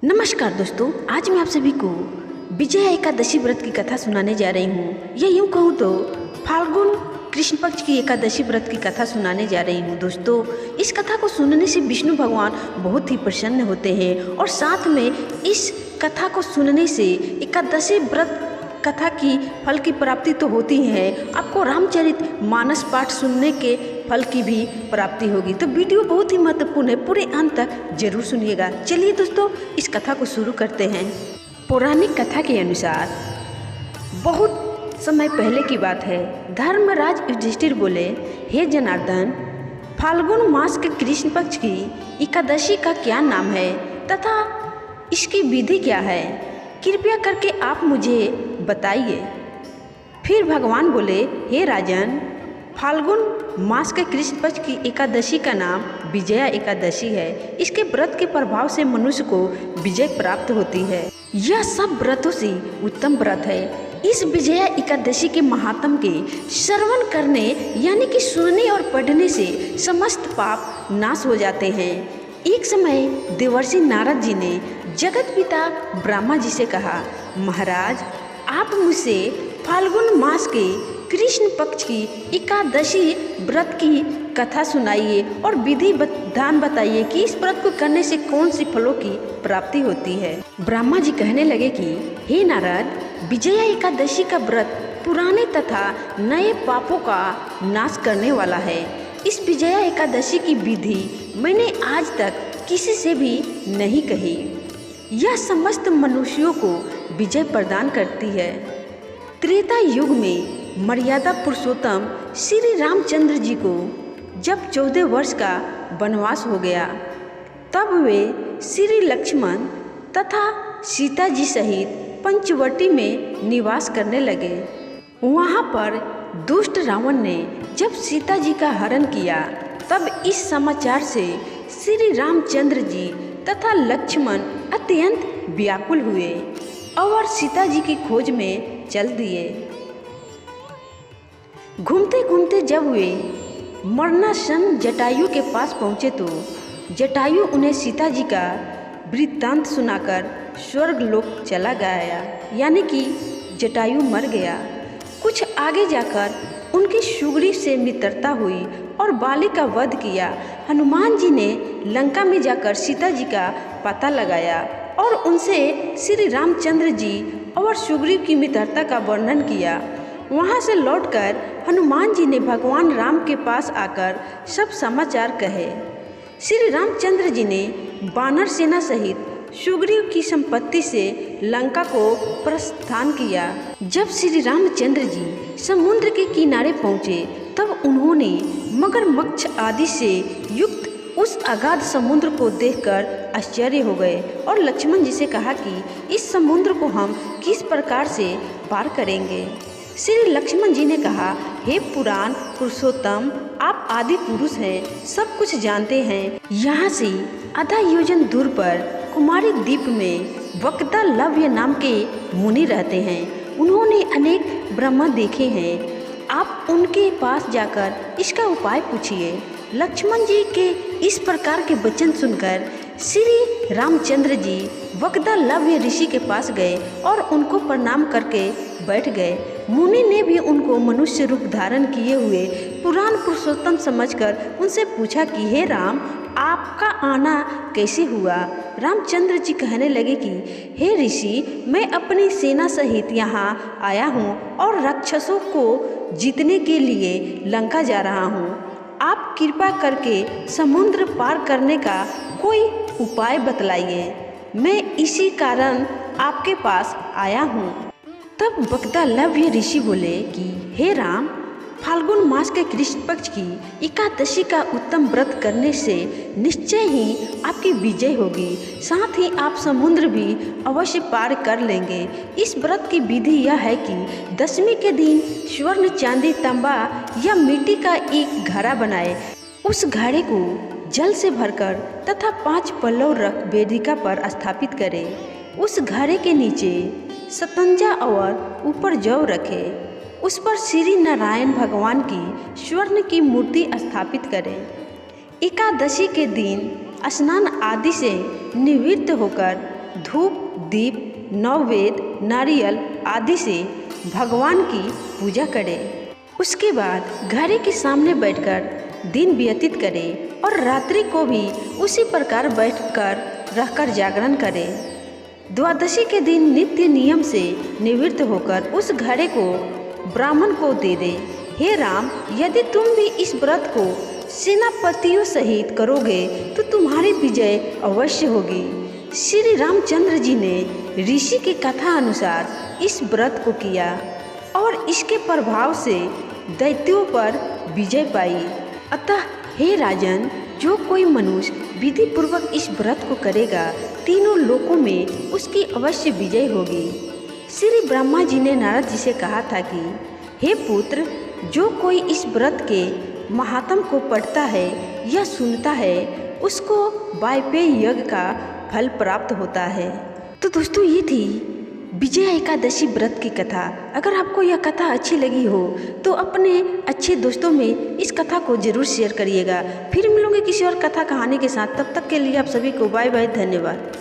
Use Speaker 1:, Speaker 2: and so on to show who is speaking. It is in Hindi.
Speaker 1: नमस्कार दोस्तों, आज मैं आप सभी को विजया एकादशी व्रत की कथा सुनाने जा रही हूँ। या यूँ कहूँ तो फाल्गुन कृष्ण पक्ष की एकादशी व्रत की कथा सुनाने जा रही हूँ। दोस्तों, इस कथा को सुनने से विष्णु भगवान बहुत ही प्रसन्न होते हैं और साथ में इस कथा को सुनने से एकादशी व्रत कथा की फल की प्राप्ति तो होती है, आपको रामचरित मानस पाठ सुनने के फल की भी प्राप्ति होगी। तो वीडियो बहुत ही महत्वपूर्ण है, पूरे अंत तक जरूर सुनिएगा। चलिए दोस्तों, इस कथा को शुरू करते हैं। पौराणिक कथा के अनुसार बहुत समय पहले की बात है। धर्मराज युधिष्ठिर बोले, हे जनार्दन, फाल्गुन मास के कृष्ण पक्ष की एकादशी का क्या नाम है तथा इसकी विधि क्या है? कृपया करके आप मुझे बताइए। फिर भगवान बोले, हे राजन, फाल्गुन मास के कृष्ण पक्ष की एकादशी का नाम विजया एकादशी है। इसके व्रत के प्रभाव से मनुष्य को विजय प्राप्त होती है। यह सब व्रतों से उत्तम व्रत है। इस विजया एकादशी के महात्म के श्रवण करने यानी कि सुनने और पढ़ने से समस्त पाप नाश हो जाते हैं। एक समय देवर्षि नारद जी ने जगत पिता ब्रह्मा जी से कहा, महाराज, आप मुझसे फाल्गुन मास के कृष्ण पक्ष की एकादशी व्रत की कथा सुनाइए और विधि विधान बताइए कि इस व्रत को करने से कौन सी फलों की प्राप्ति होती है। ब्रह्मा जी कहने लगे कि हे नारद, विजया एकादशी का व्रत पुराने तथा नए पापों का नाश करने वाला है। इस विजया एकादशी की विधि मैंने आज तक किसी से भी नहीं कही। यह समस्त मनुष्यों को विजय प्रदान करती है। त्रेता युग में मर्यादा पुरुषोत्तम श्री रामचंद्र जी को जब 14 वर्ष का वनवास हो गया, तब वे श्री लक्ष्मण तथा सीता जी सहित पंचवटी में निवास करने लगे। वहाँ पर दुष्ट रावण ने जब सीता जी का हरण किया, तब इस समाचार से श्री रामचंद्र जी तथा लक्ष्मण अत्यंत व्याकुल हुए और सीता जी की खोज में चल दिए। घूमते घूमते जब वे मरणासन जटायु के पास पहुँचे तो जटायु उन्हें सीता जी का वृत्तांत सुनाकर स्वर्ग लोक चला गया, यानी कि जटायु मर गया। कुछ आगे जाकर उनकी सुग्रीव से मित्रता हुई और बाली का वध किया। हनुमान जी ने लंका में जाकर सीता जी का पता लगाया और उनसे श्री रामचंद्र जी और सुग्रीव की मित्रता का वर्णन किया। वहां से लौटकर हनुमान जी ने भगवान राम के पास आकर सब समाचार कहे। श्री रामचंद्र जी ने वानर सेना सहित सुग्रीव की संपत्ति से लंका को प्रस्थान किया। जब श्री रामचंद्र जी समुद्र के किनारे पहुँचे, तब उन्होंने मगरमच्छ आदि से युक्त उस अगाध समुद्र को देखकर आश्चर्य हो गए और लक्ष्मण जी से कहा कि इस समुद्र को हम किस प्रकार से पार करेंगे। श्री लक्ष्मण जी ने कहा, हे पुराण पुरुषोत्तम, आप आदि पुरुष हैं, सब कुछ जानते हैं। यहाँ से आधा योजन दूर पर कुमारी द्वीप में वक्ता लव्य नाम के मुनि रहते हैं। उन्होंने अनेक ब्रह्मा देखे हैं। आप उनके पास जाकर इसका उपाय पूछिए। लक्ष्मण जी के इस प्रकार के वचन सुनकर श्री रामचंद्र जी वक्ता लव्य ऋषि के पास गए और उनको प्रणाम करके बैठ गए। मुनि ने भी उनको मनुष्य रूप धारण किए हुए पुराण पुरुषोत्तम समझकर उनसे पूछा कि हे राम, आपका आना कैसे हुआ? रामचंद्र जी कहने लगे कि हे ऋषि, मैं अपनी सेना सहित यहाँ आया हूँ और राक्षसों को जीतने के लिए लंका जा रहा हूँ। आप कृपा करके समुद्र पार करने का कोई उपाय बतलाइए। मैं इसी कारण आपके पास आया हूँ। तब वक्ता लव्य ऋषि बोले कि हे राम, फाल्गुन मास के कृष्ण पक्ष की एकादशी का उत्तम व्रत करने से निश्चय ही आपकी विजय होगी। साथ ही आप समुद्र भी अवश्य पार कर लेंगे। इस व्रत की विधि यह है कि दशमी के दिन स्वर्ण, चांदी, तांबा या मिट्टी का एक घड़ा बनाए। उस घड़े को जल से भरकर तथा 5 पल्लव रख वेदिका पर स्थापित करें। उस घड़े के नीचे सतंजा और ऊपर जौ रखे। उस पर श्री नारायण भगवान की स्वर्ण की मूर्ति स्थापित करें। एकादशी के दिन स्नान आदि से निवृत्त होकर धूप दीप नववेद नारियल आदि से भगवान की पूजा करें। उसके बाद घड़े के सामने बैठकर दिन व्यतीत करें और रात्रि को भी उसी प्रकार बैठकर रहकर जागरण करें। द्वादशी के दिन नित्य नियम से निवृत्त होकर उस घड़े को ब्राह्मण को दे दे। हे राम, यदि तुम भी इस व्रत को सेनापतियों सहित करोगे तो तुम्हारी विजय अवश्य होगी। श्री रामचंद्र जी ने ऋषि की कथा अनुसार इस व्रत को किया और इसके प्रभाव से दैत्यों पर विजय पाई। अतः हे राजन, जो कोई मनुष्य विधि पूर्वक इस व्रत को करेगा तीनों लोकों में उसकी अवश्य विजय होगी। श्री ब्रह्मा जी ने नारद जी से कहा था कि हे पुत्र, जो कोई इस व्रत के महात्म को पढ़ता है या सुनता है उसको वाजपेयी यज्ञ का फल प्राप्त होता है। तो दोस्तों, ये थी विजया एकादशी व्रत की कथा। अगर आपको यह कथा अच्छी लगी हो तो अपने अच्छे दोस्तों में इस कथा को जरूर शेयर करिएगा। फिर मिलूंगे किसी और कथा कहानी के साथ। तब तक के लिए आप सभी को बाय बाय, धन्यवाद।